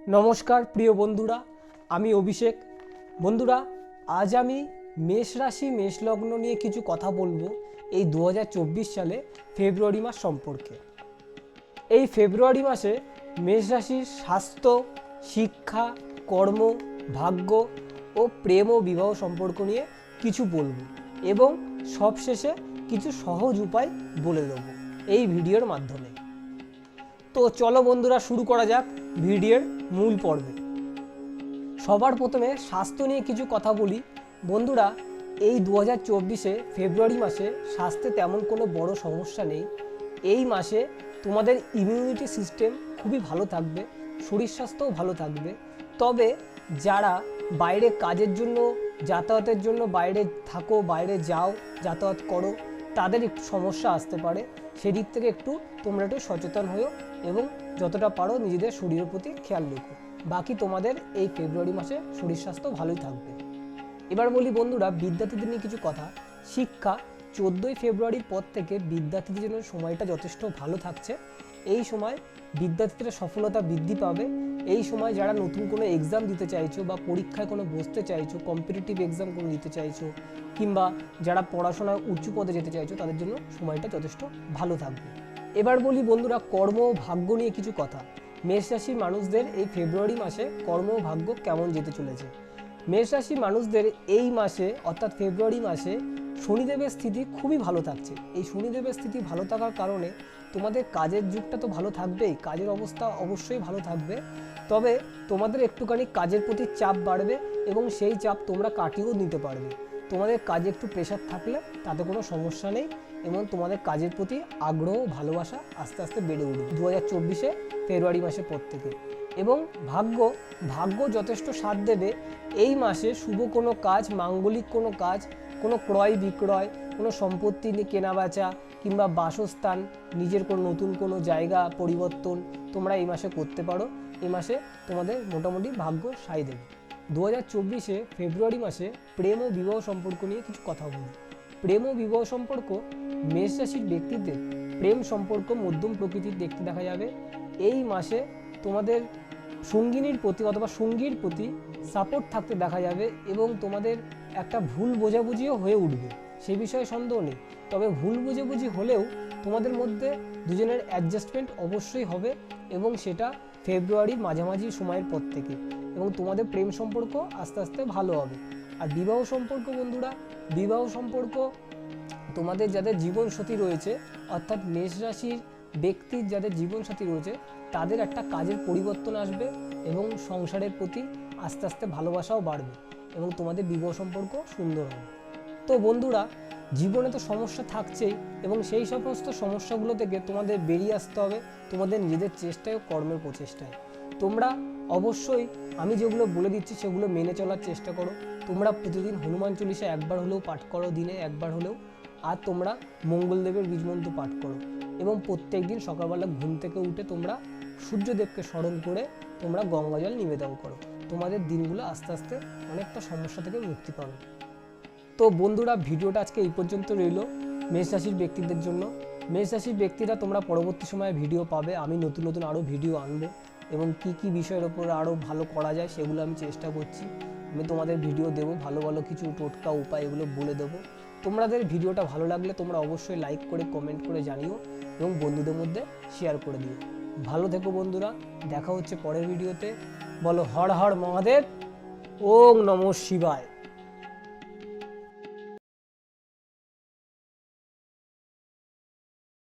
নমস্কার প্রিয় বন্ধুরা, আমি অভিষেক। বন্ধুরা, আজ আমি মেষ রাশি মেষ লগ্ন নিয়ে কিছু কথা বলবো এই 2024 সালে ফেব্রুয়ারি মাস সম্পর্কে। এই ফেব্রুয়ারি মাসে মেষ রাশির স্বাস্থ্য, শিক্ষা, কর্ম, ভাগ্য ও প্রেম ও বিবাহ সম্পর্ক নিয়ে কিছু বলবো এবং সবশেষে কিছু সহজ উপায় বলে দেবো এই ভিডিওর মাধ্যমে। তো চলো বন্ধুরা, শুরু করা যাক ভিডিওর মূল পর্বে। সবার প্রথমে স্বাস্থ্য নিয়ে কিছু কথা বলি। বন্ধুরা, এই 2024-এ ফেব্রুয়ারি মাসে স্বাস্থ্যে তেমন কোনো বড় সমস্যা নেই। এই মাসে তোমাদের ইমিউনিটি সিস্টেম খুবই ভালো থাকবে, শরীর স্বাস্থ্যও ভালো থাকবে। তবে যারা বাইরে কাজের জন্য, যাতায়াতের জন্য বাইরে থাকো, বাইরে যাও, যাতায়াত করো, তাদের একটু সমস্যা আসতে পারে। সেদিক থেকে তোমরা একটু সচেতন হও এবং যতটা পারো নিজেদের শরীরের প্রতি খেয়াল রেখো। বাকি তোমাদের এই ফেব্রুয়ারি মাসে শরীর স্বাস্থ্য ভালোই থাকবে। এবার বলি বন্ধুরা, বিদ্যার্থীদের নিয়ে কিছু কথা। শিক্ষা 14ই ফেব্রুয়ারির পর থেকে বিদ্যার্থীদের জন্য সময়টা যথেষ্ট ভালো থাকছে। এই সময় বিদ্যার্থীরা সফলতা বৃদ্ধি পাবে। এই সময় যারা নতুন কোনো এক্সাম দিতে চাইছো বা পরীক্ষায় কোনো বসতে চাইছো, কম্পিটিটিভ এক্সাম কোনো দিতে চাইছো, কিংবা যারা পড়াশোনায় উঁচু পদে যেতে চাইছো, তাদের জন্য সময়টা যথেষ্ট ভালো থাকবে। এবার বলি বন্ধুরা, কর্ম ও ভাগ্য নিয়ে কিছু কথা। মেষ রাশির মানুষদের এই ফেব্রুয়ারি মাসে কর্ম ও ভাগ্য কেমন যেতে চলেছে? মেষ রাশির মানুষদের এই মাসে অর্থাৎ ফেব্রুয়ারি মাসে শনিদেবের স্থিতি খুবই ভালো থাকছে। এই শনিদেবের স্থিতি ভালো থাকার কারণে তোমাদের কাজের যুগটা তো ভালো থাকবেই, কাজের অবস্থা অবশ্যই ভালো থাকবে। তবে তোমাদের একটুখানি কাজের প্রতি চাপ বাড়বে এবং সেই চাপ তোমরা কাটিয়েও নিতে পারবে। তোমাদের কাজে একটু প্রেশার থাকলে তাতে কোনো সমস্যা নেই এবং তোমাদের কাজের প্রতি আগ্রহ, ভালোবাসা আস্তে আস্তে বেড়ে উঠবে 2024-এ ফেব্রুয়ারি মাসের পর থেকে। এবং ভাগ্য যথেষ্ট সাথ দেবে। এই মাসে শুভ কোনো কাজ, মাঙ্গলিক কোনো কাজ, কোনো ক্রয় বিক্রয়, কোনো সম্পত্তি নিয়ে কেনাবেচা কিংবা বাসস্থান, নিজের কোনো নতুন কোনো জায়গা পরিবর্তন তোমরা এই মাসে করতে পারো। এই মাসে তোমাদের মোটামুটি ভাগ্য সায় দেবে। 2024-এ ফেব্রুয়ারি মাসে প্রেম ও বিবাহ সম্পর্ক নিয়ে কিছু কথা বলি। প্রেম ও বিবাহ সম্পর্ক, মেষ রাশির ব্যক্তিদের প্রেম সম্পর্ক মধ্যম প্রকৃতির দেখতে দেখা যাবে। এই মাসে তোমাদের সঙ্গিনীর প্রতি অথবা সঙ্গীর প্রতি সাপোর্ট থাকতে দেখা যাবে এবং তোমাদের একটা ভুল বোঝাবুঝিও হয়ে উঠবে, সে বিষয়ে সন্দেহ নেই। তবে ভুল বোঝাবুঝি হলেও তোমাদের মধ্যে দুজনের অ্যাডজাস্টমেন্ট অবশ্যই হবে এবং সেটা ফেব্রুয়ারির মাঝামাঝি সময়ের পর থেকে, এবং তোমাদের প্রেম সম্পর্ক আস্তে আস্তে ভালো হবে। আর বিবাহ সম্পর্ক বন্ধুরা, বিবাহ সম্পর্ক তোমাদের যাদের জীবনসাথী রয়েছে অর্থাৎ মেষ রাশির ব্যক্তির যাদের জীবনসাথী রয়েছে, তাদের একটা কাজের পরিবর্তন আসবে এবং সংসারের প্রতি আস্তে আস্তে ভালোবাসাও বাড়বে এবং তোমাদের বিবাহ সম্পর্ক সুন্দর হবে। তো বন্ধুরা, জীবনে তো সমস্যা থাকছেই এবং সেই সমস্ত সমস্যাগুলো থেকে তোমাদের বেরিয়ে আসতে হবে তোমাদের নিজেদের চেষ্টায় ও কর্মের প্রচেষ্টায়। তোমরা অবশ্যই আমি যেগুলো বলে দিচ্ছি সেগুলো মেনে চলার চেষ্টা করো। তোমরা প্রতিদিন হনুমান চল্লিশা একবার হলেও পাঠ করো, দিনে একবার হলেও। আর তোমরা মঙ্গলদেবের বীজমন্ত্র পাঠ করো এবং প্রত্যেক দিন সকালবেলা ঘুম থেকে উঠে তোমরা সূর্যদেবকে স্মরণ করে তোমরা গঙ্গাজল নিবেদন করো। তোমাদের দিনগুলো আস্তে আস্তে অনেকটা সমস্যা থেকে মুক্তি পাবে। তো বন্ধুরা, ভিডিওটা আজকে এই পর্যন্ত রইল মেষ রাশির ব্যক্তিদের জন্য। মেষ রাশির ব্যক্তিরা তোমরা পরবর্তী সময়ে ভিডিও পাবে। আমি নতুন নতুন আরও ভিডিও আনবো এবং কি বিষয়ের ওপর আরও ভালো করা যায় সেগুলো আমি চেষ্টা করছি। আমি তোমাদের ভিডিও দেবো, ভালো ভালো কিছু টোটকা উপায় এগুলো বলে দেবো। তোমাদের ভিডিওটা ভালো লাগলে তোমরা অবশ্যই লাইক করে কমেন্ট করে জানিও এবং বন্ধুদের মধ্যে শেয়ার করে দিও। ভালো থেকো বন্ধুরা, দেখা হচ্ছে পরের ভিডিওতে। বলো হর হর মহাদেব, ওম নমঃ শিবায়।